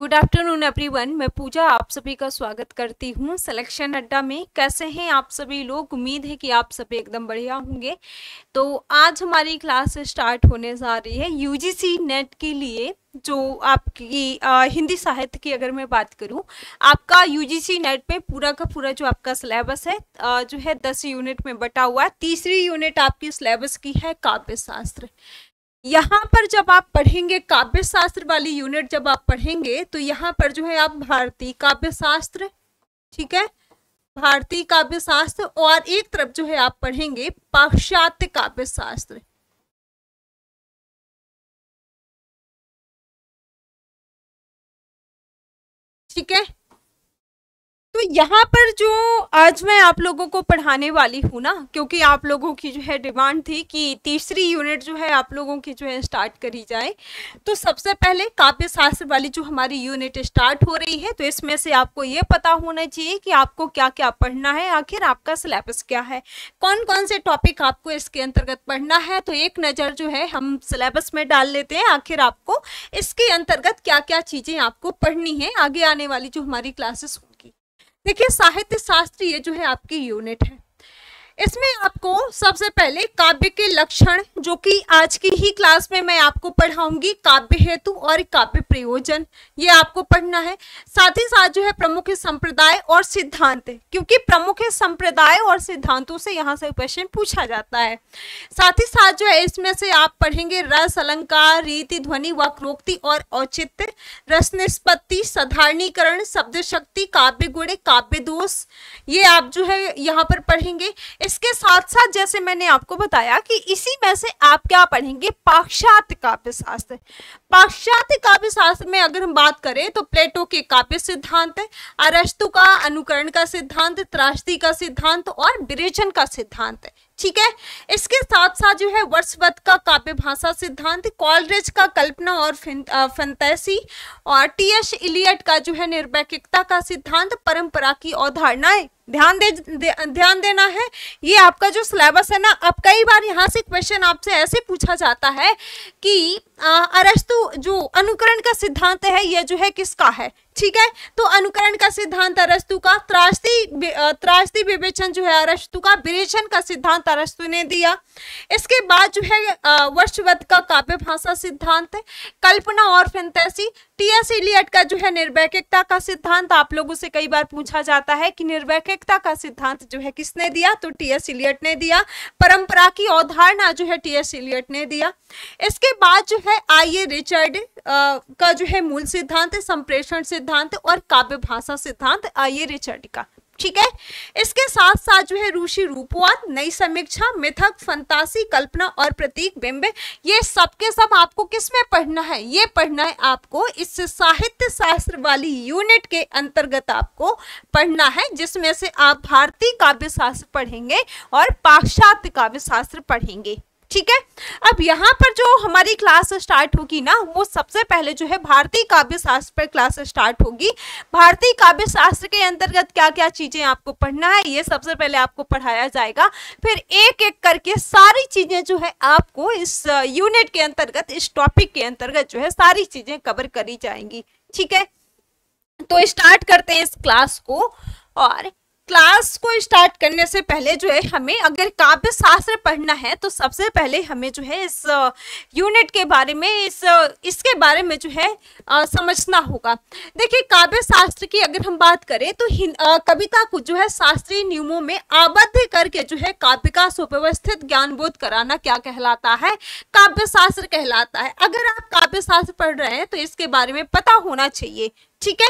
Good afternoon everyone. मैं पूजा आप सभी का स्वागत करती हूँ सिलेक्शन अड्डा में। कैसे हैं आप सभी लोग? उम्मीद है कि आप सभी एकदम बढ़िया होंगे। तो आज हमारी क्लास स्टार्ट होने जा रही है यूजीसी नेट के लिए। जो आपकी हिंदी साहित्य की अगर मैं बात करूं, आपका यूजीसी नेट में पूरा का पूरा जो आपका सिलेबस है जो है 10 यूनिट में बटा हुआ है। तीसरी यूनिट आपकी सिलेबस की है काव्य शास्त्र। यहाँ पर जब आप पढ़ेंगे काव्य शास्त्र वाली यूनिट जब आप पढ़ेंगे तो यहाँ पर जो है आप भारतीय काव्य शास्त्र, ठीक है, भारतीय काव्य शास्त्र, और एक तरफ जो है आप पढ़ेंगे पाश्चात्य काव्य शास्त्र। ठीक है, तो यहाँ पर जो आज मैं आप लोगों को पढ़ाने वाली हूँ ना, क्योंकि आप लोगों की जो है डिमांड थी कि तीसरी यूनिट जो है आप लोगों की जो है स्टार्ट करी जाए, तो सबसे पहले काव्य शास्त्र वाली जो हमारी यूनिट स्टार्ट हो रही है, तो इसमें से आपको ये पता होना चाहिए कि आपको क्या क्या पढ़ना है, आखिर आपका सिलेबस क्या है, कौन कौन से टॉपिक आपको इसके अंतर्गत पढ़ना है। तो एक नज़र जो है हम सिलेबस में डाल लेते हैं, आखिर आपको इसके अंतर्गत क्या क्या चीज़ें आपको पढ़नी है आगे आने वाली जो हमारी क्लासेस होगी। देखिए, साहित्य शास्त्र ये जो है आपकी यूनिट है, इसमें आपको सबसे पहले काव्य के लक्षण, जो कि आज की ही क्लास में मैं आपको पढ़ाऊंगी, काव्य हेतु और काव्य प्रयोजन, ये आपको पढ़ना है। साथ ही साथ जो है प्रमुख संप्रदाय और सिद्धांत, क्योंकि प्रमुख संप्रदाय और सिद्धांतों से यहाँ से क्वेश्चन पूछा जाता है। साथ ही साथ जो है इसमें से आप पढ़ेंगे रस, अलंकार, रीति, ध्वनि, वक्रोक्ति और औचित्य, रस निष्पत्ति, साधारणीकरण, शब्द शक्ति, काव्य गुण, काव्य दोष, ये आप जो है यहाँ पर पढ़ेंगे। इसके साथ साथ जैसे मैंने आपको बताया कि इसी में से आप क्या पढ़ेंगे, पाश्चात्य काव्य शास्त्र। पाश्चात्य काव्य शास्त्र में अगर हम बात करें तो प्लेटो के काव्य सिद्धांत, अरस्तु का अनुकरण का सिद्धांत, त्रासदी का सिद्धांत और विरेचन का सिद्धांत, ठीक है। इसके साथ साथ जो है वर्ड्सवर्थ का काव्य भाषा सिद्धांत, कॉलरिज का कल्पना और फैंटेसी, और टी.एस. इलियट का जो है निर्वैयक्तिकता का सिद्धांत, परंपरा की अवधारणाएं। ध्यान देना है, ये आपका जो सिलेबस है ना, अब कई बार यहाँ से क्वेश्चन आपसे ऐसे पूछा जाता है कि अरस्तु जो अनुकरण का सिद्धांत है ये जो है किसका है, ठीक है। तो अनुकरण का सिद्धांत अरस्तु का, त्रासदी विवेचन जो है अरस्तु का, विरेचन का सिद्धांत अरस्तु ने दिया। इसके बाद जो है वर्ड्सवर्थ का काव्य भाषा सिद्धांत, कल्पना और फैंटेसी, टी.एस. इलियट का जो है निर्वैयक्तिकता का सिद्धांत। आप लोगों से कई बार पूछा जाता है कि निर्वैयक्तिकता का सिद्धांत जो है किसने दिया, तो टी.एस. इलियट ने दिया। परंपरा की अवधारणा जो है टी.एस. इलियट ने दिया। इसके बाद जो है आई.ए. रिचर्ड का जो है मूल सिद्धांत, संप्रेषण सिद्धांत और काव्य भाषा सिद्धांत आई.ए. रिचर्ड का, ठीक है। इसके साथ साथ जो है रूसी रूपवाद, नई समीक्षा, मिथक, फंतासी, कल्पना और प्रतीक बिंब, ये सब के सब आपको किस में पढ़ना है, ये पढ़ना है आपको इस साहित्य शास्त्र वाली यूनिट के अंतर्गत आपको पढ़ना है, जिसमें से आप भारतीय काव्य शास्त्र पढ़ेंगे और पाश्चात्य काव्य शास्त्र पढ़ेंगे, ठीक है। अब यहाँ पर जो हमारी क्लास स्टार्ट होगी ना, वो सबसे पहले जो है भारतीय काव्य शास्त्र पर क्लास स्टार्ट होगी। भारतीय काव्य शास्त्र के अंतर्गत क्या क्या चीजें आपको पढ़ना है, ये सबसे पहले आपको पढ़ाया जाएगा। फिर एक एक करके सारी चीजें जो है आपको इस यूनिट के अंतर्गत, इस टॉपिक के अंतर्गत जो है सारी चीजें कवर करी जाएंगी, ठीक है। तो स्टार्ट करते हैं इस क्लास को। और क्लास को स्टार्ट करने से पहले जो है हमें अगर काव्य शास्त्र पढ़ना है तो सबसे पहले हमें जो है इस यूनिट के बारे में, इसके बारे में जो है समझना होगा। देखिए, काव्य शास्त्र की अगर हम बात करें तो कविता को जो है शास्त्रीय नियमों में आबद्ध करके जो है काव्य का सुव्यवस्थित ज्ञानबोध कराना क्या कहलाता है, काव्य शास्त्र कहलाता है। अगर आप काव्य शास्त्र पढ़ रहे हैं तो इसके बारे में पता होना चाहिए, ठीक है।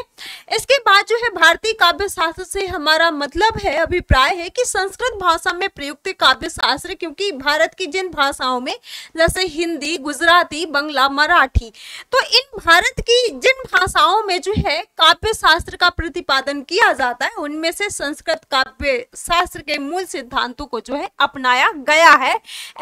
इसके बाद जो है भारतीय काव्य शास्त्र से हमारा मतलब है, अभिप्राय है कि संस्कृत भाषा में प्रयुक्त काव्य शास्त्र, क्योंकि भारत की जिन भाषाओं में जैसे हिंदी, गुजराती, बंगला, मराठी, तो इन भारत की जिन भाषाओं में जो है काव्य शास्त्र का प्रतिपादन किया जाता है, उनमें से संस्कृत काव्य शास्त्र के मूल सिद्धांतों को जो है अपनाया गया है,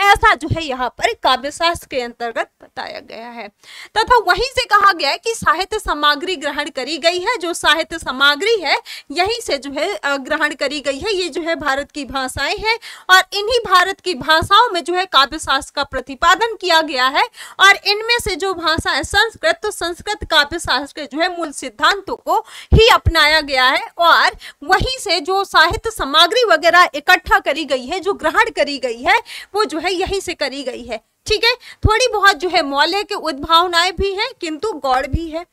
ऐसा जो है यहाँ पर काव्य शास्त्र के अंतर्गत बताया गया है। तथा वहीं से कहा गया है कि साहित्य सामग्री ग्रहण करी गई है, जो साहित्य सामग्री है यहीं से जो है ग्रहण करी गई है। ये जो है भारत की भाषाएं हैं और इन्हीं भारत की भाषाओं में जो है काव्य शास्त्र का प्रतिपादन किया गया है। और इनमें से जो भाषा है संस्कृत, तो संस्कृत काव्य शास्त्र के जो है मूल सिद्धांतों को ही अपनाया गया है और वहीं से जो साहित्य सामग्री वगैरह इकट्ठा करी गई है, जो ग्रहण करी गई है, वो जो है यहीं से करी गई है। ठीक है, थोड़ी बहुत जो है मौलिक उद्भावनाएं भी हैं किंतु गौड़ भी है।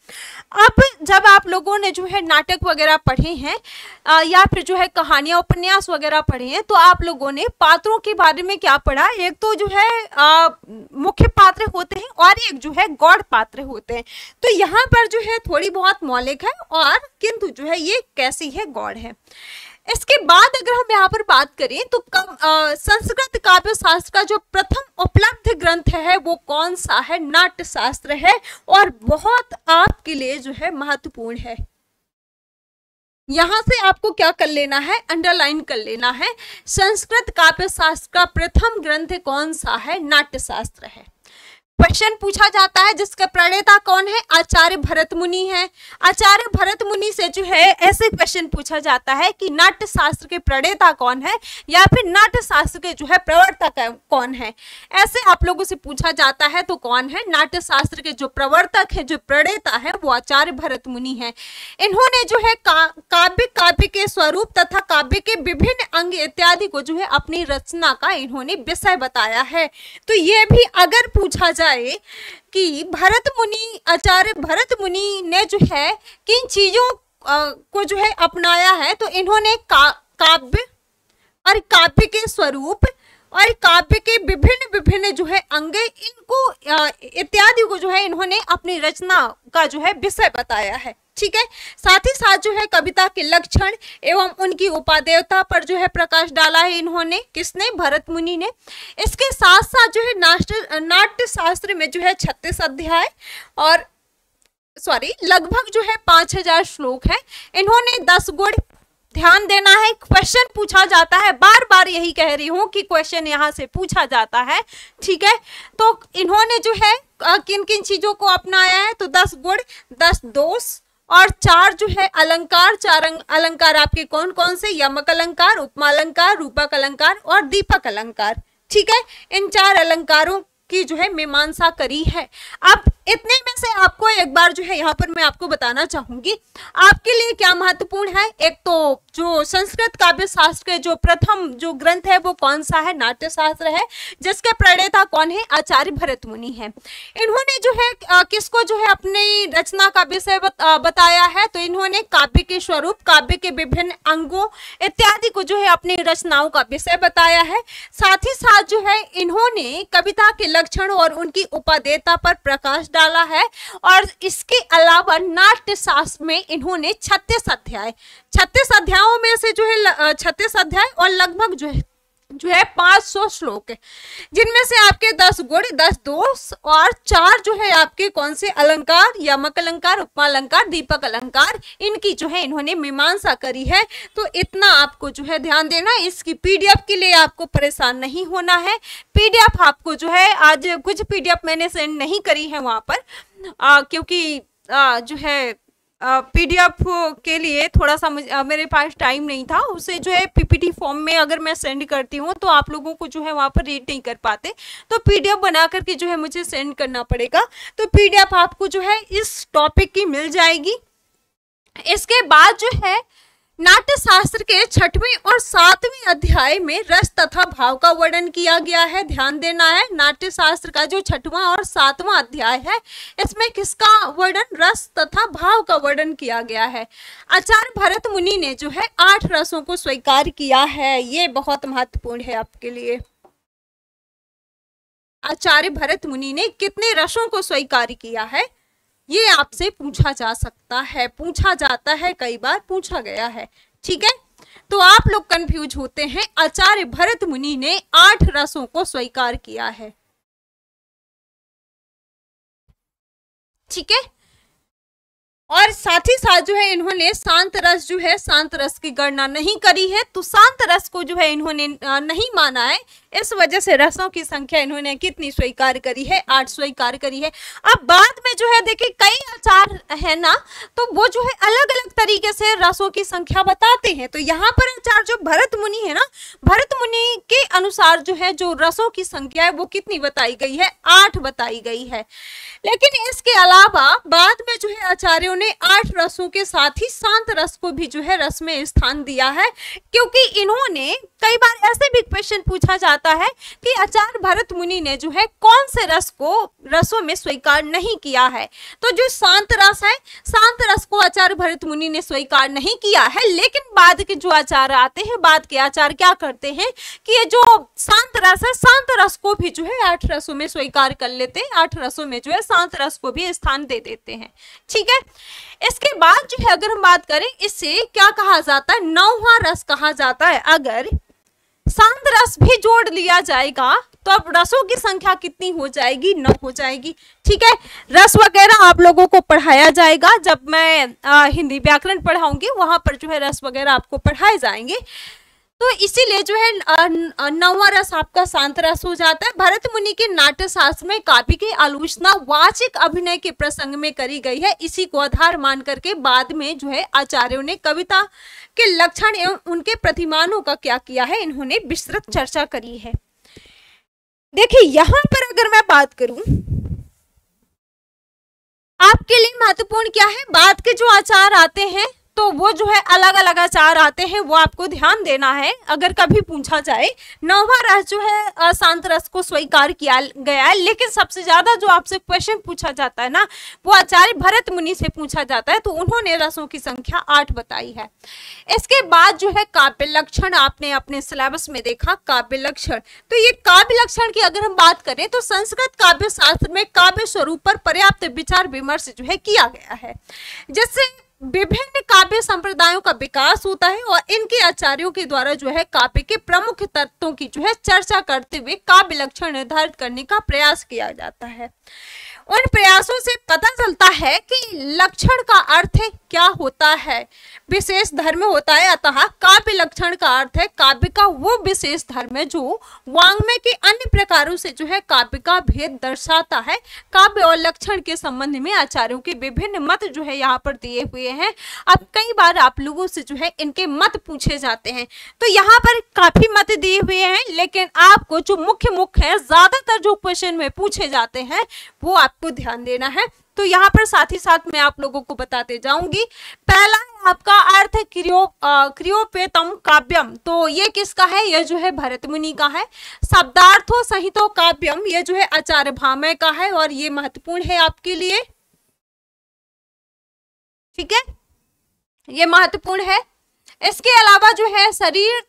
अब जब आप लोगों ने जो है नाटक वगैरह पढ़े हैं या फिर जो है कहानियां उपन्यास वगैरह पढ़े हैं, तो आप लोगों ने पात्रों के बारे में क्या पढ़ा? एक तो जो है मुख्य पात्र होते हैं और एक जो है गौड़ पात्र होते हैं। तो यहाँ पर जो है थोड़ी बहुत मौलिक है और किंतु जो है ये कैसी है, गौड़ है। इसके बाद अगर हम यहाँ पर बात करें तो संस्कृत काव्य शास्त्र का जो प्रथम उपलब्ध ग्रंथ है वो कौन सा है? नाट्य शास्त्र है और बहुत आपके लिए जो है महत्वपूर्ण है। यहां से आपको क्या कर लेना है? अंडरलाइन कर लेना है। संस्कृत काव्य शास्त्र का प्रथम ग्रंथ कौन सा है? नाट्य शास्त्र है। क्वेश्चन पूछा जाता है जिसका प्रणेता कौन है? आचार्य भरत मुनि है। आचार्य भरत मुनि से जो है ऐसे क्वेश्चन पूछा जाता है कि नाट्य शास्त्र के प्रणेता कौन है या फिर नाट्य शास्त्र के जो है प्रवर्तक कौन है, ऐसे आप लोगों से पूछा जाता है। तो कौन है? नाट्य शास्त्र के जो प्रवर्तक है, जो प्रणेता है, वो आचार्य भरत मुनि है। इन्होंने जो है काव्य के स्वरूप तथा काव्य के विभिन्न अंग इत्यादि को जो है अपनी रचना का इन्होंने विषय बताया है। तो ये भी अगर पूछा जाए कि भरत मुनि, आचार्य भरत मुनि ने जो है किन चीजों को जो है अपनाया है, तो इन्होंने काव्य और काव्य के स्वरूप और काव्य के विभिन्न जो है अंग, इनको इत्यादि को जो है इन्होंने अपनी रचना का जो है विषय बताया है। ठीक है, साथ ही साथ जो है कविता के लक्षण एवं उनकी उपादेयता पर जो है प्रकाश डाला है इन्होंने। किसने? भरत मुनि ने। इसके साथ साथ जो है नाट्य शास्त्र में जो है 36 अध्याय और लगभग जो है 5000 श्लोक है। इन्होंने 10 गुण, ध्यान देना है, क्वेश्चन पूछा जाता है, बार बार यही कह रही हूं कि क्वेश्चन यहाँ से पूछा जाता है। ठीक है, तो इन्होंने जो है किन किन चीजों को अपनाया है? तो 10 गुण, 10 दोष और 4 जो है अलंकार। 4 अलंकार आपके कौन कौन से? यमक अलंकार, उपमा अलंकार, रूपक अलंकार और दीपक अलंकार। ठीक है, इन 4 अलंकारों की जो है मीमांसा करी है। अब इतने में से आपको एक बार जो है यहाँ पर मैं आपको बताना चाहूंगी आपके लिए क्या महत्वपूर्ण है। एक तो जो संस्कृत काव्य शास्त्र के जो प्रथम जो ग्रंथ है वो कौन सा है? नाट्य शास्त्र है, जिसके प्रणेता कौन है? आचार्य भरत मुनि है। इन्होंने जो है किसको जो है अपनी रचना का विषय बताया है? तो इन्होंने काव्य के स्वरूप, काव्य के विभिन्न अंगों इत्यादि को जो है अपनी रचनाओं का विषय बताया है। साथ ही साथ जो है इन्होंने कविता के लक्षण और उनकी उपादेयता पर प्रकाश डाला है। और इसके अलावा नाट्य शास्त्र में इन्होंने 36 अध्यायों में से जो है 36 अध्याय और लगभग जो है 500 श्लोक है, जिनमें से आपके 10 गुण, 10 दोष और 4 जो है आपके कौन से अलंकार? यमक अलंकार, उपमा अलंकार, दीपक अलंकार, इनकी जो है इन्होंने मीमांसा करी है। तो इतना आपको जो है ध्यान देना। इसकी पीडीएफ के लिए आपको परेशान नहीं होना है। पीडीएफ आपको जो है आज कुछ पीडीएफ मैंने सेंड नहीं करी है वहां पर क्योंकि जो है पीडीएफ के लिए थोड़ा सा मेरे पास टाइम नहीं था। उसे जो है पीपीटी फॉर्म में अगर मैं सेंड करती हूँ तो आप लोगों को जो है वहाँ पर रीड नहीं कर पाते, तो पीडीएफ बना करके जो है मुझे सेंड करना पड़ेगा। तो पीडीएफ आपको जो है इस टॉपिक की मिल जाएगी। इसके बाद जो है नाट्य शास्त्र के 6वें और 7वें अध्याय में रस तथा भाव का वर्णन किया गया है। ध्यान देना है, नाट्य शास्त्र का जो 6वां और 7वां अध्याय है इसमें किसका वर्णन? रस तथा भाव का वर्णन किया गया है। आचार्य भरत मुनि ने जो है 8 रसों को स्वीकार किया है। ये बहुत महत्वपूर्ण है आपके लिए। आचार्य भरत मुनि ने कितने रसों को स्वीकार किया है? ये आपसे पूछा जा सकता है, पूछा जाता है, कई बार पूछा गया है। ठीक है, तो आप लोग कंफ्यूज होते हैं। आचार्य भरत मुनि ने 8 रसों को स्वीकार किया है। ठीक है, और साथ ही साथ जो है इन्होंने शांत रस जो है शांत रस की गणना नहीं करी है, तो शांत रस को जो है इन्होंने नहीं माना है। इस वजह से रसों की संख्या इन्होंने कितनी स्वीकार करी है, 8 स्वीकार करी है। अब बाद में जो है देखिए कई आचार है ना, तो वो जो है अलग अलग तरीके से रसों की संख्या बताते हैं। तो यहाँ पर आचार्य जो भरत मुनि है ना, भरत मुनि के अनुसार जो है जो रसों की संख्या है वो कितनी बताई गई है, 8 बताई गई है। लेकिन इसके अलावा बाद में जो है आचार्यों ने 8 रसों के साथ ही शांत रस को भी जो है रस में स्थान दिया है, क्योंकि इन्होंने कई बार ऐसे भी क्वेश्चन पूछा जाता है कि आचार्य भरत मुनि ने जो है कौन से रस को रसों में स्वीकार नहीं किया है। तो जो शांत रस है, शांत रस को आचार्य भरत मुनि ने स्वीकार नहीं किया है, लेकिन बाद के जो आचार्य आते हैं, बाद के आचार्य क्या करते हैं कि ये जो शांत रस है, शांत रस को भी जो है 8 रसों में स्वीकार कर लेते हैं, 8 रसों में जो है शांत रस को भी स्थान दे देते हैं। ठीक है, इसके बाद जो है अगर हम बात करें, इससे क्या कहा जाता है, 9वां रस कहा जाता है। अगर शांत रस भी जोड़ लिया जाएगा तो अब रसों की संख्या कितनी हो जाएगी, 9 हो जाएगी। ठीक है, रस वगैरह आप लोगों को पढ़ाया जाएगा, जब मैं हिंदी व्याकरण पढ़ाऊंगी वहां पर जो है रस वगैरह आपको पढ़ाए जाएंगे। तो इसीलिए जो है 9वां रस आपका शांत रस हो जाता है। भरत मुनि के नाट्य शास्त्र में काव्य की आलोचना वाचिक अभिनय के प्रसंग में करी गई है। इसी को आधार मान करके बाद में जो है आचार्यों ने कविता के लक्षण एवं उनके प्रतिमानों का क्या किया है, इन्होंने विस्तृत चर्चा करी है। देखिए यहाँ पर अगर मैं बात करूं, आपके लिए महत्वपूर्ण क्या है, बाद के जो आचार आते हैं तो वो जो है अलग अलग आचार आते हैं, वो आपको ध्यान देना है। अगर कभी पूछा जाए 9वां रस जो है शांत रस को स्वीकार किया गया है, लेकिन सबसे ज्यादा जो आपसे क्वेश्चन पूछा जाता है ना, वो आचार्य भरत मुनि से पूछा जाता है, तो उन्होंने रसों की संख्या 8 बताई है। इसके बाद जो है काव्य लक्षण, आपने अपने सिलेबस में देखा काव्य लक्षण। तो ये काव्य लक्षण की अगर हम बात करें तो संस्कृत काव्य शास्त्र में काव्य स्वरूप पर पर्याप्त विचार विमर्श जो है किया गया है, जिससे विभिन्न काव्य संप्रदायों का विकास होता है और इनके आचार्यों के द्वारा जो है काव्य के प्रमुख तत्वों की जो है चर्चा करते हुए काव्य लक्षण निर्धारित करने का प्रयास किया जाता है। उन प्रयासों से पता चलता है कि लक्षण का अर्थ क्या होता है, विशेष धर्म होता है। अतः काव्य लक्षण का अर्थ है काव्य का वो विशेष धर्म है जो वाङ्मय के अन्य प्रकारों से जो है काव्य का भेद दर्शाता है। काव्य और लक्षण के संबंध में आचार्यों के विभिन्न मत जो है यहाँ पर दिए हुए हैं। अब कई बार आप लोगों से जो है इनके मत पूछे जाते हैं, तो यहाँ पर काफी मत दिए हुए हैं, लेकिन आपको जो मुख्य है, ज्यादातर जो क्वेश्चन में पूछे जाते हैं वो आपको ध्यान देना है। तो यहाँ पर साथ ही साथ मैं आप लोगों को बताते जाऊंगी। पहला है आपका अर्थ क्रियोपेतम काव्यम, तो ये किसका है, ये जो है भरत मुनि का है। शब्दार्थो सहितो काव्यम, ये जो है आचार्य भामह का है और ये महत्वपूर्ण है आपके लिए। ठीक है, ये महत्वपूर्ण है। इसके अलावा जो है शरीर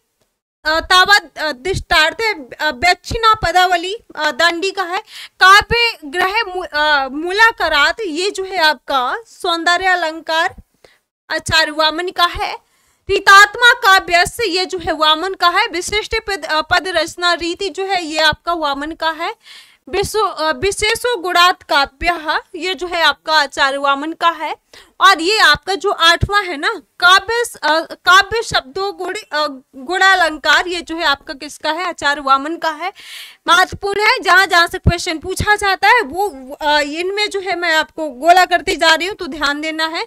तावत दिष्टार्थ व्यक्षिणा पदावली दांडी का है। काव्य ग्रह मूलाकारात, ये जो है आपका सौंदर्य अलंकार आचार्य वामन का है। रीतात्मा काव्य से, ये जो है वामन का है। विशिष्ट पद रचना रीति जो है ये आपका वामन का है। विशेषो गुणात काव्य, ये जो है आपका आचार्य वामन का है। और ये आपका जो 8वां है ना, काव्य शब्दों गुणालंकार, ये जो है आपका किसका है, आचार्य वामन का है। महत्वपूर्ण है, जहां जहां से क्वेश्चन पूछा जाता है वो इनमें जो है मैं आपको गोला करती जा रही हूँ, तो ध्यान देना है।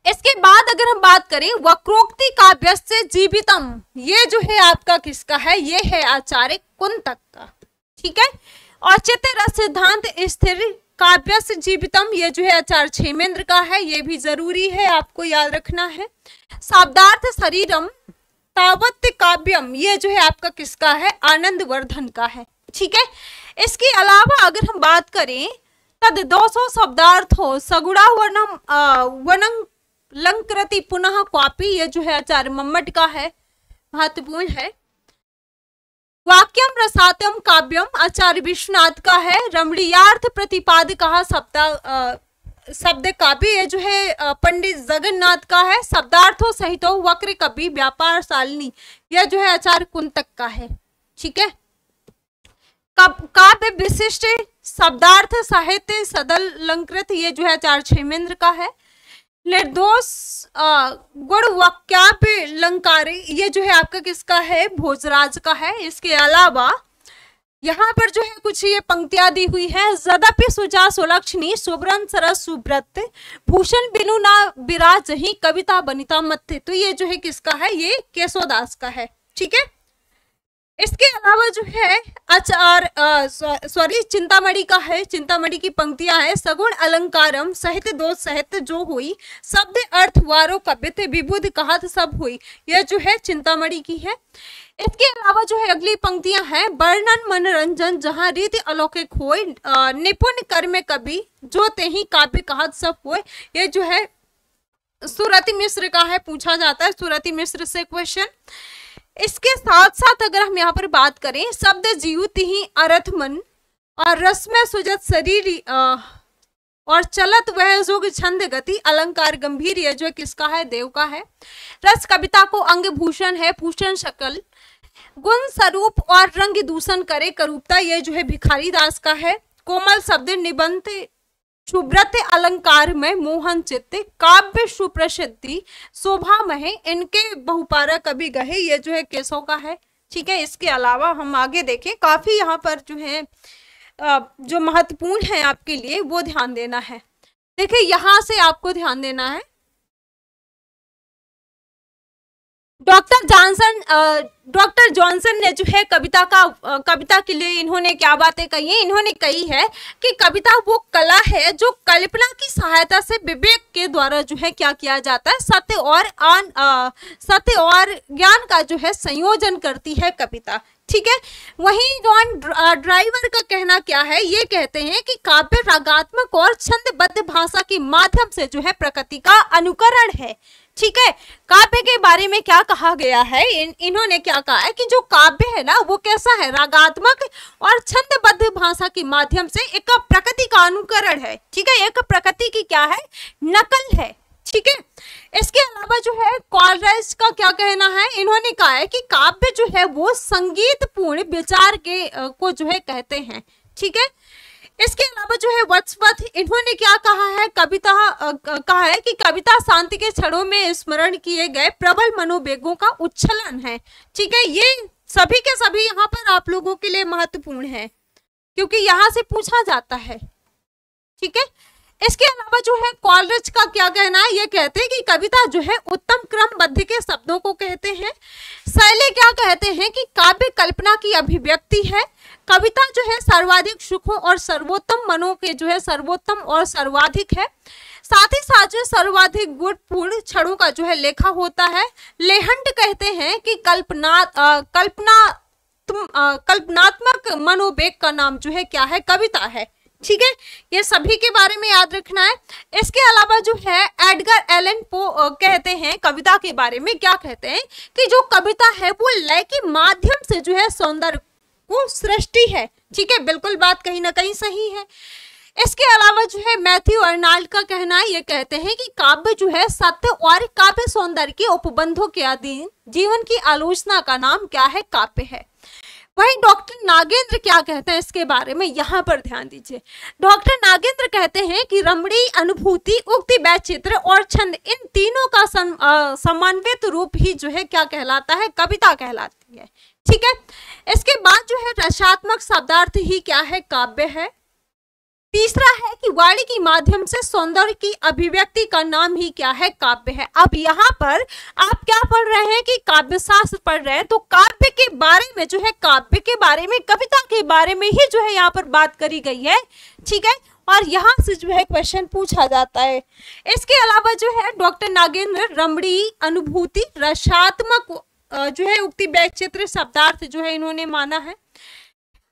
इसके बाद अगर हम बात करें वक्रोक्ति काव्य से जीवितम, ये जो है आपका किसका है, ये है आचार्य कुंतक का। ठीक है, और चित्त रस सिद्धांत स्थिर काव्य से जीवितम, ये जो है आचार्य क्षेमेंद्र का है, ये भी जरूरी है आपको याद रखना है। शब्दार्थ शरीरम तावत काव्यम, ये जो है आपका किसका है, आनंद वर्धन का है। ठीक है, इसके अलावा अगर हम बात करें तद 200 शब्दार्थ हो सगुड़ा वनम लंकृति पुनः क्वापी, ये जो है आचार्य मम्मट का है, महत्वपूर्ण है। वाक्यम रसात्यम काव्यम आचार्य विश्वनाथ का है। रमणीयार्थ प्रतिपादक शब्द काव्य, ये जो है पंडित जगन्नाथ का है। शब्दार्थों सहित वक्र कवि व्यापार शालिनी, यह जो है आचार्य कुंतक का है। ठीक है, काव्य विशिष्ट शब्दार्थ साहित्य सदल अलंकृत, ये जो है आचार्य क्षेमेंद्र का है। निर्दोष गुण वाक्यापि लंकारे, ये जो है आपका किसका है, भोजराज का है। इसके अलावा यहाँ पर जो है कुछ ये पंक्तियां दी हुई है, यद्यपि सुजा सुलक्षणी सुब्रन सरस सुब्रत भूषण बिनु ना विराज ही कविता बनिता मत्थे। तो ये जो है किसका है, ये केशवदास का है, ठीक है। इसके अलावा जो है आचार सॉरी चिंतामणि का है, चिंतामणि की पंक्तियां है, सगुण अलंकारम सहित दोष सहित जो हुई शब्द अर्थ वारो कव्यते विबुध कहत सब हुई। यह जो है चिंतामणि की है। इसके अलावा जो है अगली पंक्तियां हैं, वर्णन मनोरंजन जहां रीति अलौकिक होय निपुण कर्म कवि जो ते ही काव्य कहत सब होय। ये जो है सुरति मिश्र का है, पूछा जाता है सुरति मिश्र से क्वेश्चन। इसके साथ साथ अगर हम यहाँ पर बात करें, शब्द जीवति ही अर्थ मन और रसमय सुजत शरीर और चलत वह जोग छंद गति अलंकार गंभीर, यह जो है किसका है, देव का है। रस कविता को अंग भूषण है, भूषण शकल गुण स्वरूप और रंग दूषण करे करूपता, यह जो है भिखारी दास का है। कोमल शब्द निबंध सुब्रत अलंकार में मोहन चित्त काव्य सुप्रसिद्धि शोभा महे इनके बहुपारा कवि गहे, ये जो है केशव का है, ठीक है। इसके अलावा हम आगे देखें, काफी यहाँ पर जो है जो महत्वपूर्ण है आपके लिए वो ध्यान देना है। देखिए यहाँ से आपको ध्यान देना है, डॉक्टर जॉनसन ने जो है कविता के लिए इन्होंने क्या बातें कही है, इन्होंने कही है कि कविता वो कला है जो कल्पना की सहायता से विवेक के द्वारा जो है क्या किया जाता है, सत्य और ज्ञान का जो है संयोजन करती है कविता, ठीक है। वहीं जॉन ड्राइवर का कहना क्या है, ये कहते हैं कि काव्य रागात्मक और छंदबद्ध भाषा के माध्यम से जो है प्रकृति का अनुकरण है, ठीक है। काव्य के बारे में क्या कहा गया है, इन्होंने क्या कहा है कि जो काव्य है ना वो कैसा है, रागात्मक और छंदबद्ध भाषा के माध्यम से एक प्रकृति का अनुकरण है, ठीक है, एक प्रकृति की क्या है, नकल है, ठीक है। इसके अलावा जो है कॉलराइज का क्या कहना है, इन्होंने कहा है कि काव्य जो है वो संगीत पूर्ण विचार के को जो है कहते हैं, ठीक है। इसके अलावा जो है वर्ड्सवर्थ, इन्होंने क्या कहा है, कहा है कि कविता शांति के क्षणों में स्मरण किए गए प्रबल मनोवेगों का उच्छलन है, ठीक है। ये सभी के सभी यहाँ पर आप लोगों के लिए महत्वपूर्ण है क्योंकि यहाँ से पूछा जाता है, ठीक है। इसके अलावा जो है कॉलरिज का क्या कहना है, ये कहते हैं कि कविता जो है उत्तम क्रमबद्ध के शब्दों को कहते हैं। शैले क्या कहते हैं कि काव्य कल्पना की अभिव्यक्ति है। कविता जो है सर्वाधिक सुखों और सर्वोत्तम मनों के जो है सर्वोत्तम और सर्वाधिक है। साथ ही साथ जो सर्वाधिक गुणपूर्ण क्षणों का जो है लेखा होता है। लेहंट कहते हैं कि कल्पनात्मक मनोवेग का नाम जो है क्या है, कविता है, ठीक है। ये सभी के बारे में याद रखना है। इसके अलावा जो है एडगर एलन पो कहते हैं कविता के बारे में, क्या कहते हैं कि जो कविता है वो लय के माध्यम से जो है सौंदर्य को सृष्टि है, ठीक है, बिल्कुल बात कहीं ना कहीं सही है। इसके अलावा जो है मैथ्यू अर्नाल्ड का कहना है, ये कहते हैं कि काव्य जो है सत्य और काव्य सौंदर्य के उपबंधों के अधीन जीवन की आलोचना का नाम क्या है, काव्य है। वहीं डॉक्टर नागेंद्र क्या कहते हैं इसके बारे में, यहाँ पर ध्यान दीजिए। डॉक्टर नागेंद्र कहते हैं कि रमणी, अनुभूति, उक्ति, वैचित्र और छंद, इन तीनों का समन्वित रूप ही जो है क्या कहलाता है, कविता कहलाती है, ठीक है। इसके बाद जो है रसात्मक शब्दार्थ ही क्या है, काव्य है। तीसरा है कि वाणी के माध्यम से सौंदर्य की अभिव्यक्ति का नाम ही क्या है, काव्य है। अब यहाँ पर आप क्या पढ़ रहे हैं कि काव्य शास्त्र पढ़ रहे हैं, तो काव्य के बारे में जो है, काव्य के बारे में, कविता के बारे में ही जो है यहाँ पर बात करी गई है, ठीक है। और यहाँ से जो है क्वेश्चन पूछा जाता है। इसके अलावा जो है डॉक्टर नागेंद्र रमणी, अनुभूति, रसात्मक जो है उक्ति, वैचित्र, शब्दार्थ जो है इन्होंने माना है।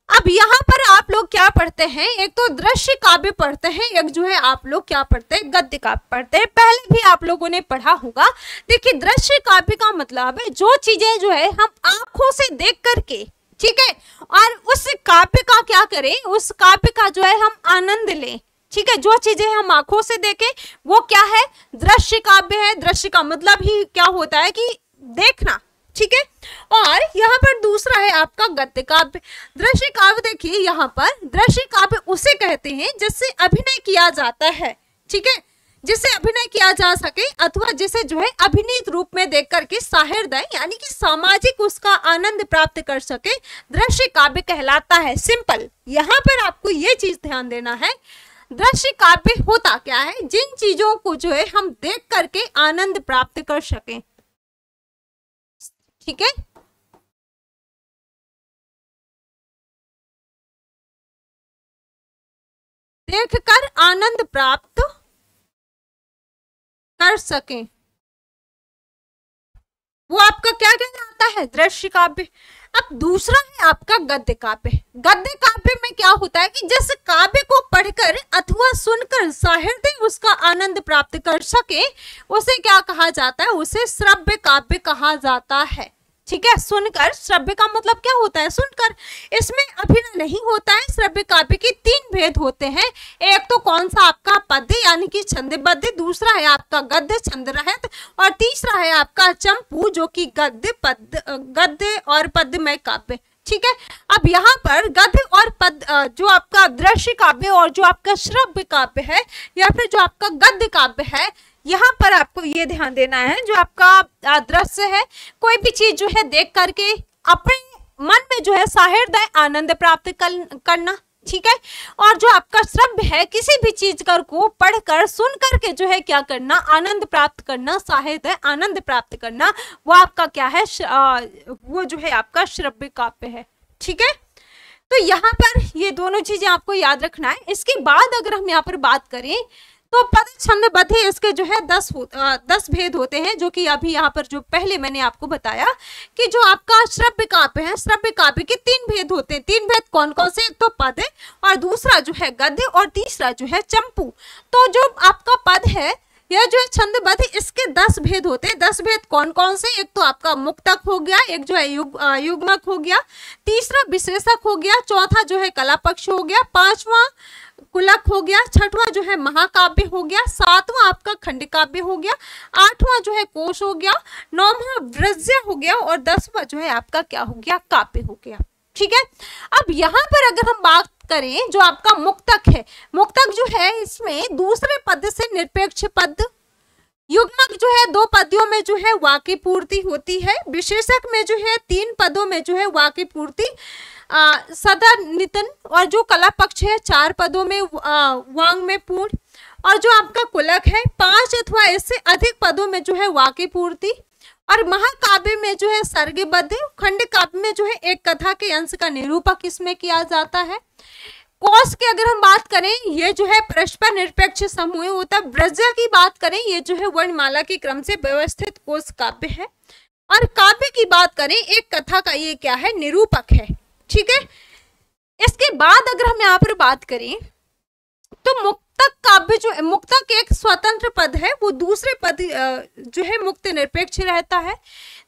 अब यहाँ पर आप लोग क्या पढ़ते हैं, एक तो दृश्य काव्य पढ़ते हैं, एक जो है आप लोग क्या पढ़ते हैं, गद्य काव्य पढ़ते हैं। पहले भी आप लोगों ने पढ़ा होगा। देखिए दृश्य काव्य का मतलब है जो चीजें जो है हम आंखों से देख करके, ठीक है, और उस काव्य का क्या करें, उस काव्य का जो है हम आनंद लें, ठीक है। जो चीजें हम आंखों से देखें वो क्या है, दृश्य काव्य है। दृश्य का मतलब ही क्या होता है कि देखना, ठीक है। और यहाँ पर दूसरा है आपका गद्य काव्य। दृश्य काव्य देखिए यहाँ पर दृश्य काव्य उसे कहते हैं जिससे अभिनय किया जाता है, ठीक है। जिसे अभिनय किया जा सके अथवा जिसे जो है अभिनीत रूप में देख करके साहिरदय यानी कि सामाजिक उसका आनंद प्राप्त कर सके, दृश्य काव्य कहलाता है। सिंपल, यहाँ पर आपको ये चीज ध्यान देना है, दृश्य काव्य होता क्या है, जिन चीजों को जो है हम देख करके आनंद प्राप्त कर सके। ठीक है, देखकर आनंद प्राप्त कर सके, वो आपका क्या कहलाता है, दृश्य काव्य। अब दूसरा है आपका गद्य काव्य। गद्य काव्य में क्या होता है कि जिस काव्य को पढ़कर अथवा सुनकर साहित्य उसका आनंद प्राप्त कर सके, उसे क्या कहा जाता है, उसे श्रव्य काव्य कहा जाता है। ठीक है, सुनकर, श्रव्य का मतलब क्या होता है, सुनकर। इसमें अभिनय नहीं होता है। श्रव्य काव्य के तीन भेद होते हैं, एक तो कौन सा आपका पद्य यानी कि छंदबद्ध, दूसरा है आपका गद्य छंद रहित, और तीसरा है आपका चंपू जो कि गद्य और पद्यमय काव्य। ठीक है, अब यहाँ पर गद्य और पद्य जो आपका दृश्य काव्य और जो आपका श्रव्य काव्य है या फिर जो आपका गद्य काव्य है, यहाँ पर आपको ये ध्यान देना है, जो आपका दृश्य है, कोई भी चीज जो है देख करके अपने मन में जो है साहिरदय आनंद प्राप्त करना। ठीक है, और जो आपका श्रव्य है, किसी भी चीज को पढ़कर सुन करके जो है क्या करना, आनंद प्राप्त करना, साहित्य आनंद प्राप्त करना, वो आपका क्या है, वो जो है आपका श्रव्य काव्य है। ठीक है, तो यहाँ पर ये दोनों चीजें आपको याद रखना है। इसके बाद अगर हम यहाँ पर बात करें तो पद छंद बद्ध इसके जो है 10 भेद होते हैं, जो कि अभी यहाँ पर जो पहले मैंने आपको बताया कि जो आपका श्रव्य काव्य है, श्रव्य काव्य के 3 भेद होते हैं। 3 भेद कौन कौन से, एक तो पद है और दूसरा जो है गद्य और तीसरा जो है चंपू। तो जो आपका पद है यह जो है छंदबद्ध, इसके 10 भेद होते हैं। 10 भेद कौन कौन से, एक तो आपका मुक्तक हो गया, एक जो है युग्मक हो गया, तीसरा विशेषक हो गया, चौथा जो है कला पक्ष हो गया, पांचवा कुलक हो गया, छठवां जो है महाकाव्य हो गया, सातवां आपका खंड काव्य हो गया, आठवां जो है कोश हो गया, नौवां व्रज्य हो गया और 10वां जो है आपका क्या हो गया, काव्य हो गया। ठीक है, अब यहाँ पर अगर हम बात करें जो आपका मुक्तक है, मुक्तक जो है इसमें दूसरे पद से निरपेक्ष पद, युग्मक जो है 2 पद्यों में जो है वाक्य पूर्ति होती है, विशेषक में जो है 3 पदों में जो है वाक्य पूर्ति सदा नितन, और जो कला पक्ष है 4 पदों में वांग में पूर्ण, और जो आपका कुलक है 5 अथवा इससे अधिक पदों में जो है वाक्य पूर्ति, और महाकाव्य में जो है सर्गबद्ध, खंड काव्य में जो है एक कथा के अंश का निरूपक इसमें किया जाता है। कोश की अगर हम बात करें, ये जो है परस्पर निरपेक्ष समूह होता है। व्रज्य की बात करें, ये जो है वर्णमाला के क्रम से व्यवस्थित कोश काव्य है, और काव्य की बात करें एक कथा का ये क्या है, निरूपक है। ठीक है, इसके बाद अगर हम यहाँ पर बात करें तो मुक्तक काव्य जो है, मुक्तक एक स्वतंत्र पद है, वो दूसरे पद जो है मुक्त निरपेक्ष रहता है।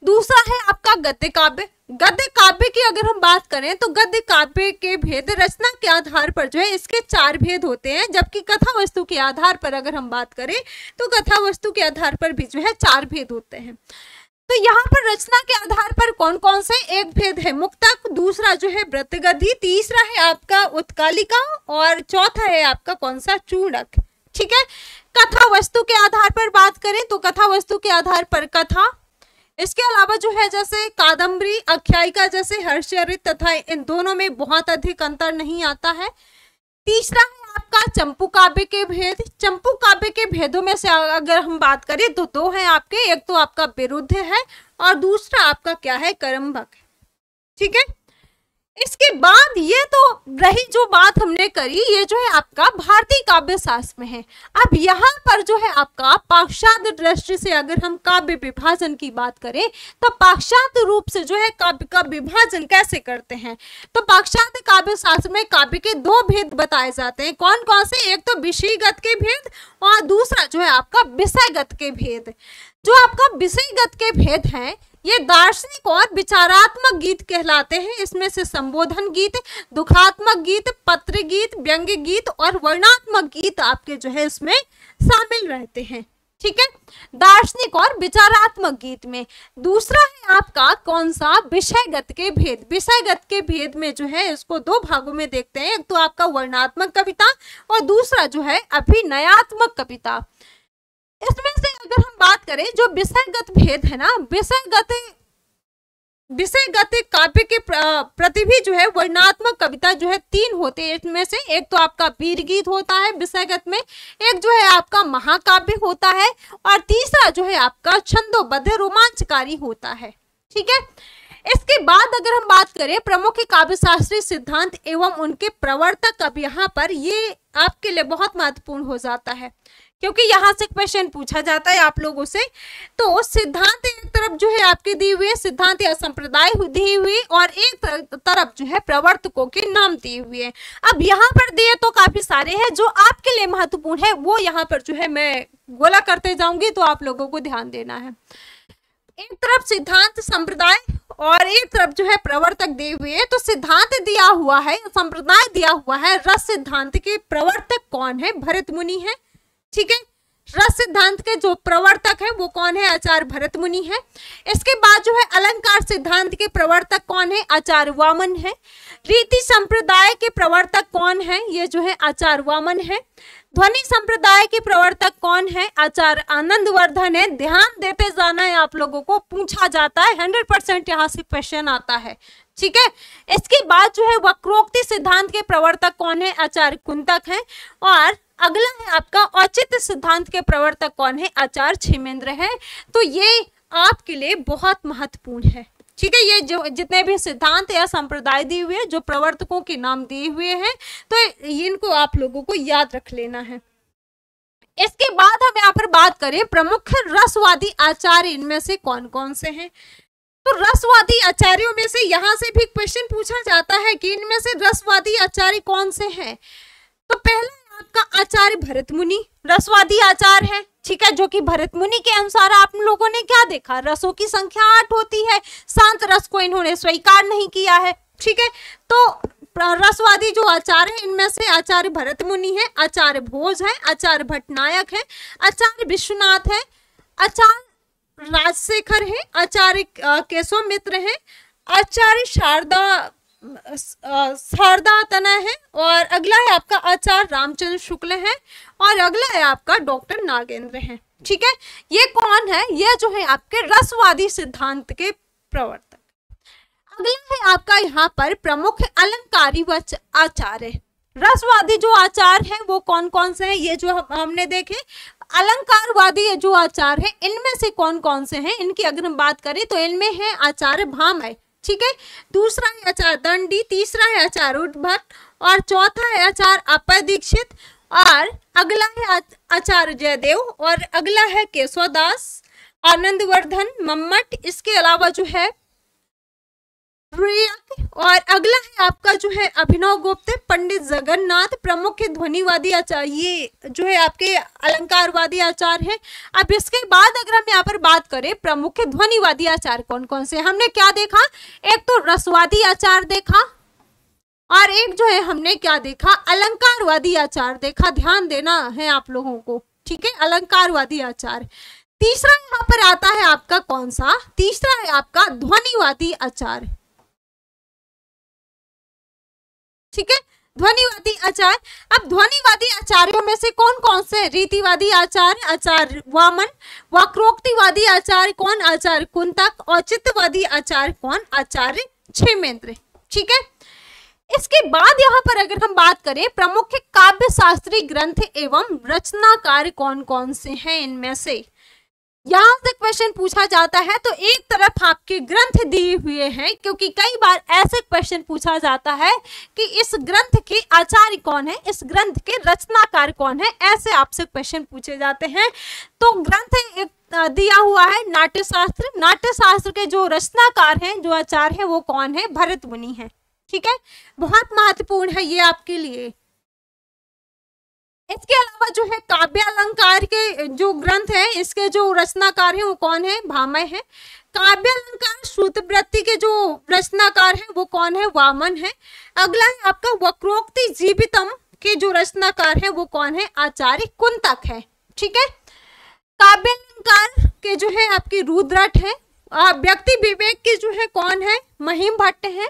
दूसरा है आपका गद्य काव्य। गद्य काव्य की अगर हम बात करें तो गद्य काव्य के भेद रचना के आधार पर जो है इसके 4 भेद होते हैं, जबकि कथा वस्तु के आधार पर अगर हम बात करें तो कथा वस्तु के आधार पर भी जो है 4 भेद होते हैं। तो यहाँ पर रचना के आधार पर कौन कौन से, एक भेद है मुक्तक, दूसरा जो है व्रतगद्य, तीसरा है आपका उत्कालिका और चौथा है आपका कौन सा, चूड़क। ठीक है, कथा वस्तु के आधार पर बात करें तो कथा वस्तु के आधार पर कथा, इसके अलावा जो है जैसे कादम्बरी, आख्यायिका जैसे हर्षचरित तथा इन दोनों में बहुत अधिक अंतर नहीं आता है। तीसरा है आपका चंपू काव्य के भेद। चंपू काव्य के भेदों में से अगर हम बात करें तो 2 हैं आपके, एक तो आपका विरुद्ध है और दूसरा आपका क्या है, करम्भक है। ठीक है, इसके बाद ये तो रही जो बात हमने करी, ये जो है आपका भारतीय काव्य शास्त्र में है। अब यहाँ पर जो है आपका पाश्चात्य दृष्टि से अगर हम काव्य विभाजन की बात करें तो पाश्चात्य रूप से जो है काव्य का विभाजन कैसे करते हैं, तो पाश्चात्य काव्य शास्त्र में काव्य के 2 भेद बताए जाते हैं। कौन कौन से, एक तो विषयगत के भेद और दूसरा जो है आपका विषयगत के भेद। जो आपका विषयगत के भेद हैं ये दार्शनिक और विचारात्मक गीत कहलाते हैं। इसमें से संबोधन गीत, दुखात्मक गीत, पत्र गीत, व्यंग्य गीत और वर्णात्मक गीत आपके जो है इसमें शामिल रहते हैं। ठीक है, दार्शनिक और विचारात्मक गीत में। दूसरा है आपका कौन सा, विषयगत के भेद। विषयगत के भेद में जो है इसको 2 भागों में देखते हैं, एक तो आपका वर्णात्मक कविता और दूसरा जो है अभिनयात्मक कविता। इसमें से अगर हम बात करें जो विषयगत भेद है ना, विषयगत काव्य के प्रति भी जो है वर्णनात्मक कविता जो है 3 होते हैं। इसमें से एक तो आपका वीर गीत होता है विषयगत में, एक जो है आपका महाकाव्य होता है, और तीसरा जो है आपका छंदोबद्ध रोमांचकारी होता है। ठीक है, इसके बाद अगर हम बात करें प्रमुख काव्य शास्त्रीय सिद्धांत एवं उनके प्रवर्तक, अब यहाँ पर ये आपके लिए बहुत महत्वपूर्ण हो जाता है क्योंकि यहाँ से क्वेश्चन पूछा जाता है आप लोगों से। तो सिद्धांत एक तरफ जो है आपके दिए हुए सिद्धांत या संप्रदाय दी हुई, और एक तरफ जो है प्रवर्तकों के नाम दिए हुए हैं। अब यहाँ पर दिए तो काफी सारे हैं, जो आपके लिए महत्वपूर्ण है वो यहाँ पर जो है मैं गोला करते जाऊंगी, तो आप लोगों को ध्यान देना है। एक तरफ सिद्धांत संप्रदाय और एक तरफ जो है प्रवर्तक दिए हुए हैं। तो सिद्धांत दिया हुआ है, संप्रदाय दिया हुआ है, रस सिद्धांत के प्रवर्तक कौन है? भरत मुनि है। ठीक है, रस सिद्धांत के जो प्रवर्तक है वो कौन है? आचार्य भरत मुनि है। इसके बाद जो है अलंकार सिद्धांत के प्रवर्तक कौन है? आचार्य वामन है। रीति संप्रदाय के प्रवर्तक कौन है? ये जो है आचार्य वामन है। ध्वनि संप्रदाय के प्रवर्तक कौन है? आचार्य आनंदवर्धन है। ध्यान देते जाना है, आप लोगों को पूछा जाता है, 100% यहाँ से क्वेश्चन आता है। ठीक है, इसके बाद जो है वक्रोक्ति सिद्धांत के प्रवर्तक कौन है? आचार्य कुंतक है। और अगला है आपका औचित्य सिद्धांत के प्रवर्तक कौन है? आचार्य क्षेमेंद्र है। तो ये आपके लिए बहुत महत्वपूर्ण है। ठीक है, ये जो जितने भी सिद्धांत या संप्रदाय दिए हुए हैं, जो प्रवर्तकों के नाम दिए हुए हैं, तो इनको आप लोगों को याद रख लेना है। इसके बाद हम यहाँ पर बात करें प्रमुख रसवादी आचार्य, इनमें से कौन कौन से हैं? तो रसवादी आचार्यों में से यहाँ से भी क्वेश्चन पूछा जाता है कि इनमें से रसवादी आचार्य कौन से हैं। तो पहला आपका आचार्य भरत मुनि रसवादी आचार्य है। ठीक है, जो कि भरत मुनि के अनुसार आप लोगों ने क्या देखा? रसों की संख्या 8 होती है, शांत रस को इन्होंने स्वीकार नहीं किया है। ठीक है, तो रसवादी जो आचार्य है इनमें से आचार्य भरत मुनि है, आचार्य भोज है, आचार्य भट्टनायक है, आचार्य विश्वनाथ है, आचार्य राजशेखर है, आचार्य केशव मित्र है, आचार्य शारदा तनय है, और अगला है आपका आचार्य रामचंद्र शुक्ल है, और अगला है आपका डॉक्टर नागेंद्र है। ठीक है, ये कौन है? ये जो है आपके रसवादी सिद्धांत के प्रवर्तक। अगला है आपका यहाँ पर प्रमुख अलंकारी आचार्य। रसवादी जो आचार्य है वो कौन कौन से हैं? ये जो हमने देखे। अलंकारवादी जो आचार्य है इनमें से कौन कौन से हैं? इनकी अगर हम बात करें तो इनमें है आचार्य भामह। ठीक है, दूसरा है आचार्य दंडी, तीसरा है आचार्य उद्भट, और चौथा है आचार्य अपर दीक्षित, और अगला है आचार्य जयदेव, और अगला है केशवदास, आनंदवर्धन, मम्मट, इसके अलावा जो है और अगला है आपका जो है अभिनव गुप्त, पंडित जगन्नाथ, प्रमुख ध्वनिवादी आचार्य, ये जो है आपके अलंकारवादी आचार्य है। अब इसके बाद अगर हम यहाँ पर बात करें प्रमुख ध्वनिवादी आचार्य कौन कौन से, हमने क्या देखा? एक तो रसवादी आचार्य देखा, और एक जो है हमने क्या देखा? अलंकारवादी आचार्य देखा। ध्यान देना है आप लोगों को। ठीक है, अलंकारवादी आचार्य। तीसरा यहाँ पर आता है आपका कौन सा? तीसरा है आपका ध्वनिवादी आचार्य। ठीक है, ध्वनिवादी आचार्य। अब ध्वनिवादी आचार्यों में से कौन कौन से? रीतिवादी आचार्य आचार्य वामन, वक्रोक्तिवादी आचार्य कौन? आचार्य कुंतक, औचित्यवादी आचार्य कौन? आचार्य क्षेमेंद्र। ठीक है, इसके बाद यहाँ पर अगर हम बात करें प्रमुख काव्य शास्त्रीय ग्रंथ एवं रचनाकार कौन कौन से हैं, इनमें से यहाँ से क्वेश्चन पूछा जाता है। तो एक तरफ आपके ग्रंथ दिए हुए हैं, क्योंकि कई बार ऐसे क्वेश्चन पूछा जाता है कि इस ग्रंथ के आचार्य कौन है, इस ग्रंथ के रचनाकार कौन है, ऐसे आपसे क्वेश्चन पूछे जाते हैं। तो ग्रंथ एक दिया हुआ है नाट्य शास्त्र। नाट्य शास्त्र के जो रचनाकार हैं, जो आचार्य है, वो कौन है? भरत मुनि है। ठीक है, बहुत महत्वपूर्ण है ये आपके लिए। इसके अलावा जो है काव्य अलंकार के जो ग्रंथ है, इसके जो रचनाकार है वो कौन है? भामह है। काव्य अलंकार श्रुतवृत्ति के जो रचनाकार है वो कौन है? वामन है। अगला है आपका वक्रोक्ति जीवितम के जो रचनाकार है वो कौन है? आचार्य कुंतक है। ठीक है, काव्य अलंकार के जो है आपके रुद्रट है। व्यक्ति विवेक के जो है कौन है? महिम भट्ट है।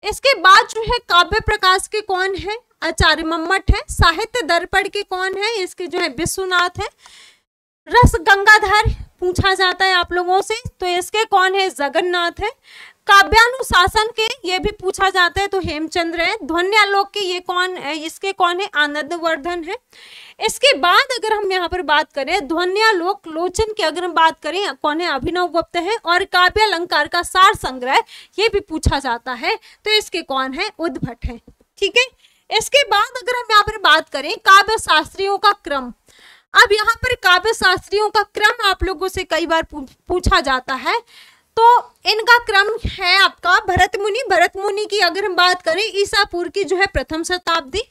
इसके बाद जो है काव्य प्रकाश के कौन है? आचार्य मम्मट है। साहित्य दर्पण के कौन है? इसके जो है विश्वनाथ है। रस गंगाधर पूछा जाता है आप लोगों से, तो इसके कौन है? जगन्नाथ है। काव्यानुशासन के ये भी पूछा जाता है, तो हेमचंद्र है। ध्वन्यालोक के ये कौन है? इसके कौन है? आनंदवर्धन है। इसके बाद अगर हम यहाँ पर बात करें ध्वन्यालोक लोचन की, अगर हम बात करें कौन है? अभिनव गुप्त है। और काव्य अलंकार का सार संग्रह ये भी पूछा जाता है, तो इसके कौन है? उद्भट है। ठीक है। इसके बाद अगर हम यहाँ पर बात करें काव्य शास्त्रियों का क्रम, अब यहाँ पर काव्य शास्त्रियों का क्रम आप लोगों से कई बार पूछा जाता है, तो इनका क्रम है आपका भरत मुनि। भरत मुनि की अगर हम बात करें ईसा पूर्व की जो है प्रथम शताब्दी।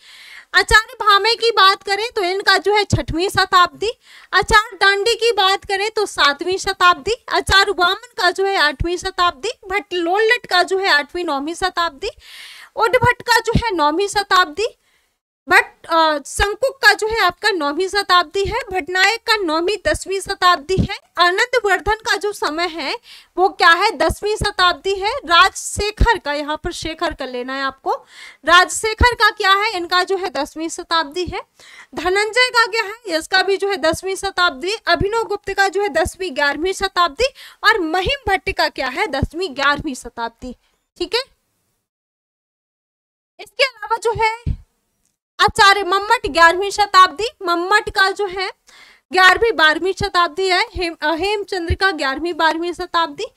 आचार्य भामे की बात करें तो इनका जो है 6वीं शताब्दी। आचार्य दांडी की बात करें तो 7वीं शताब्दी। आचार्य वामन का जो है 8वीं शताब्दी। भट्ट लोलट का जो है 8वीं 9वीं शताब्दी। उद्भट का जो है 9वीं शताब्दी। भट्ट शंकुक का जो है आपका 9वीं शताब्दी है। भट्टनायक का 9वीं 10वीं शताब्दी है। आनंदवर्धन का जो समय है वो क्या है? 10वीं शताब्दी है। राजशेखर का, यहाँ पर शेखर कर लेना है आपको, राजशेखर का क्या है? इनका जो है 10वीं शताब्दी है। धनंजय का क्या है? इसका भी जो है 10वीं शताब्दी। अभिनव गुप्त का जो है 10वीं 11वीं शताब्दी। और महिम भट्ट का क्या है? 10वीं 11वीं शताब्दी। ठीक है। इसके अलावा जो है आचार्य मम्मट 11वीं शताब्दी। मम्मट का जो है 11वीं 12वीं शताब्दी है। हेमचंद्र का 11वीं 12वीं शताब्दी।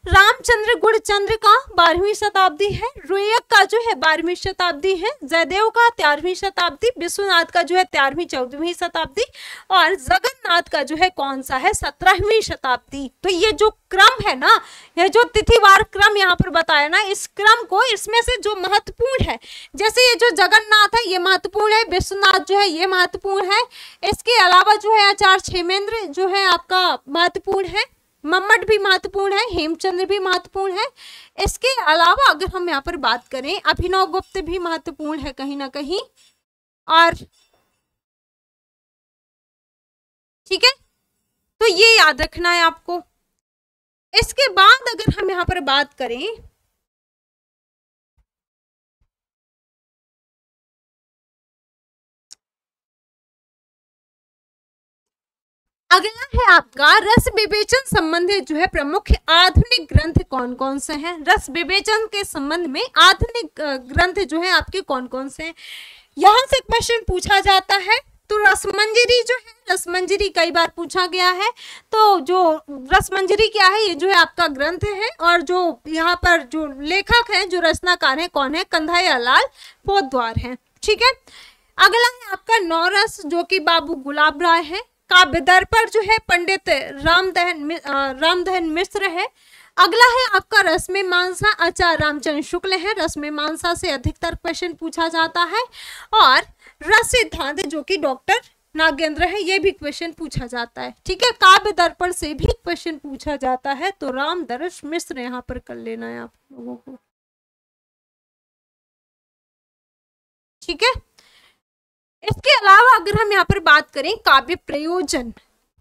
रामचंद्र गुणचंद्र का 12वीं शताब्दी है। रुयक का जो है 12वीं शताब्दी है। जयदेव का 13वीं शताब्दी। विश्वनाथ का जो है 13वीं 14वीं शताब्दी। और जगन्नाथ का जो है कौन सा है? 17वीं शताब्दी। तो ये जो क्रम है ना, यह जो तिथिवार क्रम यहाँ पर बताया ना, इस क्रम को, इसमें से जो महत्वपूर्ण है, जैसे ये जो जगन्नाथ है ये महत्वपूर्ण है, विश्वनाथ जो है ये महत्वपूर्ण है। इसके अलावा जो है आचार्य क्षेमेंद्र जो है आपका महत्वपूर्ण है। मम्मट भी महत्वपूर्ण है। हेमचंद्र भी महत्वपूर्ण है। इसके अलावा अगर हम यहाँ पर बात करें अभिनव गुप्त भी महत्वपूर्ण है कहीं ना कहीं। और ठीक है, तो ये याद रखना है आपको। इसके बाद अगर हम यहाँ पर बात करें अगला है आपका रस विवेचन संबंधी जो है प्रमुख आधुनिक ग्रंथ कौन कौन से हैं? रस विवेचन के संबंध में आधुनिक ग्रंथ जो है आपके कौन कौन से हैं, यहां से क्वेश्चन पूछा जाता है। तो रसमंजरी जो है, रसमंजरी कई बार पूछा गया है। तो जो रसमंजरी क्या है? ये जो है आपका ग्रंथ है। और जो यहाँ पर जो लेखक है, जो रचनाकार है कौन है? कन्हैयालाल पोद्दार हैं। ठीक है। अगला है आपका नौरस जो कि बाबू गुलाब राय है। काव्य दर्पण जो है पंडित रामदहन मिश्र है। अगला है आपका रसमीमांसा, आचार्य रामचंद्र शुक्ल है। रसमीमांसा से अधिकतर क्वेश्चन पूछा जाता है। और रस सिद्धांत जो कि डॉक्टर नागेंद्र है, ये भी क्वेश्चन पूछा जाता है। ठीक है। काव्य दर्पण से भी क्वेश्चन पूछा जाता है, तो रामदर्श मिश्र यहाँ पर कर लेना है आप लोगों को। ठीक है। इसके अलावा अगर हम यहाँ पर बात करें काव्य प्रयोजन,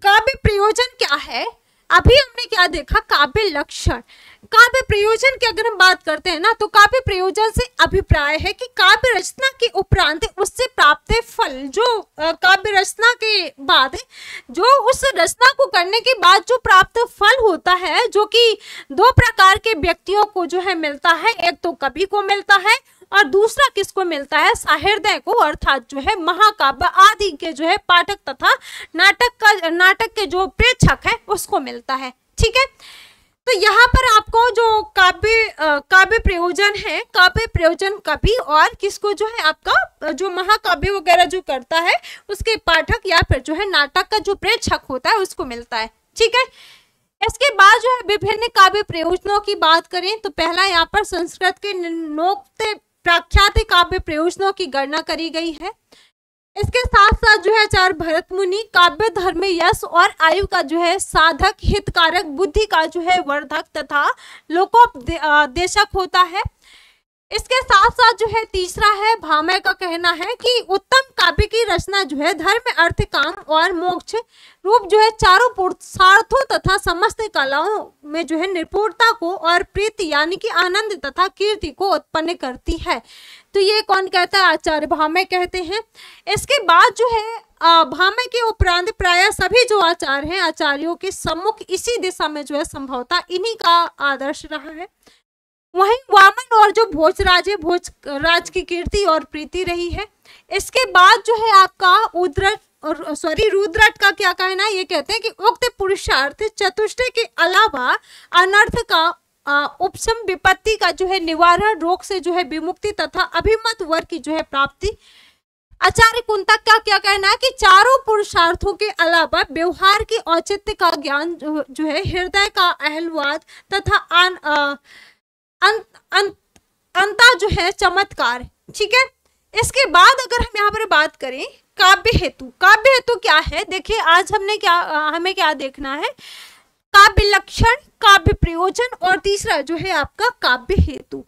काव्य प्रयोजन क्या है? अभी हमने क्या देखा? काव्य लक्षण। काव्य प्रयोजन की अगर हम बात करते हैं ना, तो काव्य प्रयोजन से अभिप्राय है कि काव्य रचना के उपरांत उससे प्राप्त फल, जो काव्य रचना के बाद, जो उस रचना को करने के बाद जो प्राप्त फल होता है, जो कि दो प्रकार के व्यक्तियों को जो है मिलता है। एक तो कवि को मिलता है और दूसरा किसको मिलता है? सहृदय को, अर्थात जो है महाकाव्य आदि के जो है पाठक तथा नाटक के जो प्रेक्षक है उसको मिलता है। ठीक है। तो यहाँ पर आपको जो काव्य प्रयोजन है, काव्य प्रयोजन कवि और किसको जो है आपका जो महाकाव्य वगैरह जो करता है उसके पाठक या फिर जो है नाटक का जो प्रेक्षक होता है उसको मिलता है। ठीक है। इसके बाद जो है विभिन्न काव्य प्रयोजनों की बात करें तो पहला यहाँ पर संस्कृत के निम्नोक्त प्रख्यात काव्य प्रयोजनों की गणना करी गई है। इसके साथ साथ जो है आचार्य भरत मुनि काव्य धर्म यश और आयु का जो है साधक, हितकारक, बुद्धि का जो है वर्धक तथा लोकोपदेशक होता है। इसके साथ साथ जो है तीसरा है भामह का कहना है कि उत्तम काव्य की रचना जो है धर्म, अर्थ, काम और मोक्ष रूप जो है चारों पुरुषार्थों तथा समस्त कलाओं में जो है निपुणता को और प्रीति यानी कि आनंद तथा कीर्ति को उत्पन्न करती है। तो ये कौन कहता है? आचार्य भामह कहते हैं। इसके बाद जो है भामह के उपरांत प्राय सभी जो आचार्य हैं, आचार्यों के सम्मुख इसी दिशा में जो है संभवतः इन्हीं का आदर्श रहा है। वहीं वामन और जो भोजराज है, भोजराज की कीर्ति और प्रीति रही है। इसके बाद जो है आपका रुद्रट का क्या कहना है? ये कहते हैं कि उक्त पुरुषार्थ चतुष्टय के अलावा अनर्थ का उपशम, विपत्ति का जो है निवारण, रोग से जो है विमुक्ति तथा अभिमत वर्ग की जो है प्राप्ति। आचार्य कुंतक का क्या कहना है कि चारों पुरुषार्थों के अलावा व्यवहार के औचित्य का ज्ञान जो है, हृदय का अहलवाद तथा अंता जो है चमत्कार। ठीक है, इसके बाद अगर हम यहाँ पर बात करें काव्य हेतु, काव्य हेतु क्या है? देखिए आज हमें क्या देखना है? काव्य लक्षण, काव्य प्रयोजन और तीसरा जो है आपका काव्य हेतु।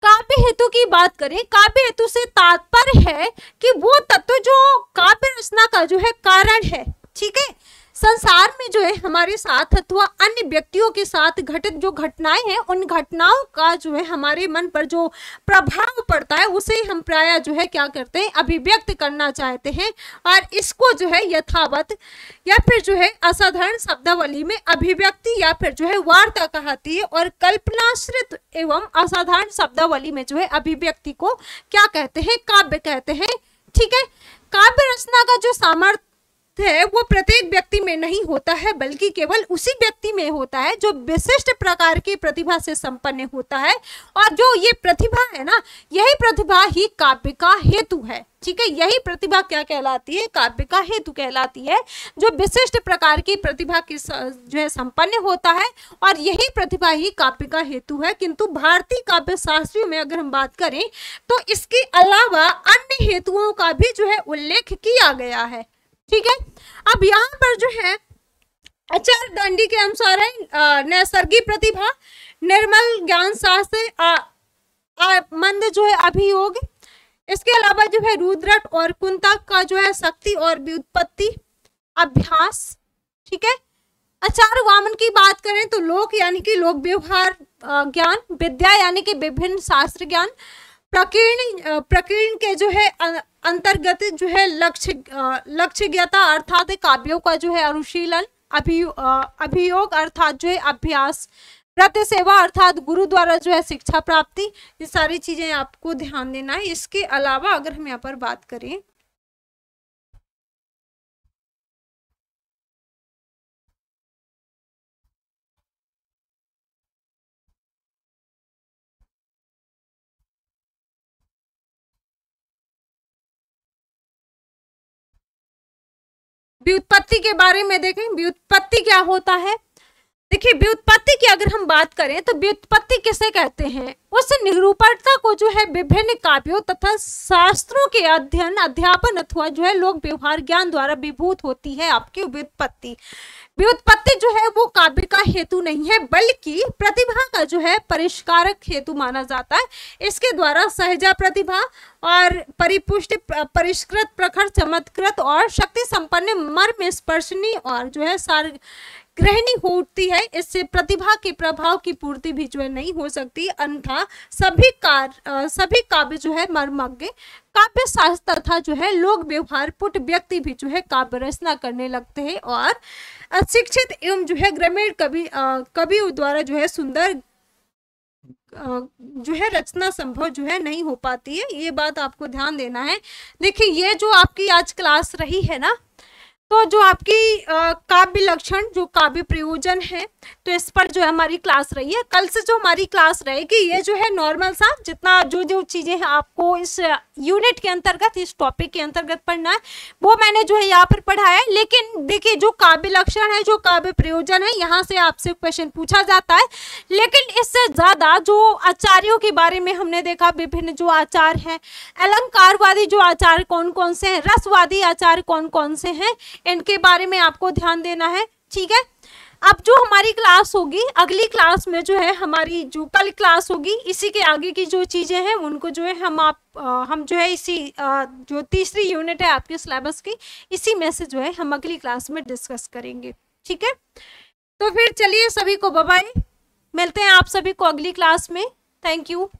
काव्य हेतु की बात करें, काव्य हेतु से तात्पर्य है कि वो तत्व जो काव्य रचना का जो है कारण है। ठीक है, संसार में जो है हमारे साथ अथवा अन्य व्यक्तियों के साथ घटित जो घटनाएं हैं, उन घटनाओं का जो है हमारे मन पर जो प्रभाव पड़ता है उसे हम प्रायः जो है क्या करते हैं? अभिव्यक्त करना चाहते हैं, और इसको जो है यथावत या फिर जो है असाधारण शब्दावली में अभिव्यक्ति या फिर जो है वार्ता कहती है, और कल्पनाश्रित एवं असाधारण शब्दावली में जो है अभिव्यक्ति को क्या कहते हैं? काव्य कहते हैं। ठीक है, काव्य रचना का जो सामर्थ्य है वो प्रत्येक व्यक्ति में नहीं होता है, बल्कि केवल उसी व्यक्ति में होता है जो विशिष्ट प्रकार की प्रतिभा से संपन्न होता है, और जो ये प्रतिभा है ना, यही प्रतिभा ही काव्य का हेतु है। ठीक है, यही प्रतिभा क्या कहलाती है? काव्य का हेतु कहलाती है, जो विशिष्ट प्रकार की प्रतिभा की जो है संपन्न होता है, और यही प्रतिभा ही काव्य का हेतु है। किंतु भारतीय काव्य शास्त्रियों में अगर हम बात करें तो इसके अलावा अन्य हेतुओं का भी जो है उल्लेख किया गया है। ठीक है, अब यहाँ पर जो है आचार्य दंडी के अनुसार है नैसर्गिक प्रतिभा, निर्मल ज्ञान शास्त्र, मंद जो है अभियोग। इसके अलावा जो है रुद्रट और कुंतक का जो है शक्ति और व्युत्पत्ति, अभ्यास। ठीक है, आचार्य वामन की बात करें तो लोक यानी कि लोक व्यवहार ज्ञान, विद्या यानी कि विभिन्न शास्त्र ज्ञान, प्रकीर्ण के जो है अंतर्गत जो है लक्ष्यज्ञता अर्थात काव्यों का जो है अनुशीलन, अभियोग अर्थात जो है अभ्यास, प्रत्य सेवा अर्थात गुरु द्वारा जो है शिक्षा प्राप्ति। ये सारी चीजें आपको ध्यान देना है। इसके अलावा अगर हम यहाँ पर बात करें व्युत्पत्ति के बारे में, देखें व्युत्पत्ति क्या होता है। देखिए व्युत्पत्ति की अगर हम बात करें तो व्युत्पत्ति किसे कहते हैं? उस निरूपणता को जो है विभिन्न काव्यों तथा शास्त्रों के अध्ययन, अध्यापन अथवा जो है लोक व्यवहार ज्ञान द्वारा विभूत होती है आपकी व्युत्पत्ति। व्युत्पत्ति जो है वो काव्य का हेतु नहीं है, बल्कि प्रतिभा का जो है परिष्कारक हेतु माना जाता है। इसके द्वारा सहजा प्रतिभा और परिपुष्ट, परिष्कृत, प्रखर, चमत्कृत और शक्ति संपन्न, मर्म स्पर्शनी और जो है सार ग्रहणी होती है। इससे प्रतिभा के प्रभाव की पूर्ति भी जो है नहीं हो सकती, अन्यथा सभी काव्य जो है मर्मज्ञ, काव्य शास्त्र तथा जो है लोक व्यवहार पुट व्यक्ति भी जो है काव्य रचना करने लगते हैं, और अशिक्षित एवं जो है ग्रामीण कवियों द्वारा जो है सुंदर जो है रचना संभव जो है नहीं हो पाती है। ये बात आपको ध्यान देना है। देखिए ये जो आपकी आज क्लास रही है ना, तो जो आपकी काव्य लक्षण, जो काव्य प्रयोजन है, तो इस पर जो है हमारी क्लास रही है। कल से जो हमारी क्लास रहेगी ये जो है नॉर्मल सा जितना जो चीजें हैं आपको इस यूनिट के अंतर्गत, इस टॉपिक के अंतर्गत पढ़ना है, वो मैंने जो है यहाँ पर पढ़ाया है। लेकिन देखिए जो काव्य लक्षण है, जो काव्य प्रयोजन है, यहाँ से आपसे क्वेश्चन पूछा जाता है। लेकिन इससे ज्यादा जो आचार्यों के बारे में हमने देखा, विभिन्न जो आचार हैं, अलंकारवादी जो आचार कौन कौन से हैं, रसवादी आचार कौन कौन से हैं, इनके बारे में आपको ध्यान देना है। ठीक है, अब जो हमारी क्लास होगी, अगली क्लास में जो है हमारी जो कल क्लास होगी, इसी के आगे की जो चीजें हैं उनको जो है हम जो है इसी जो तीसरी यूनिट है आपके सिलेबस की, इसी में से जो है हम अगली क्लास में डिस्कस करेंगे। ठीक है, तो फिर चलिए सभी को बाय बाय, मिलते हैं आप सभी को अगली क्लास में। Thank you.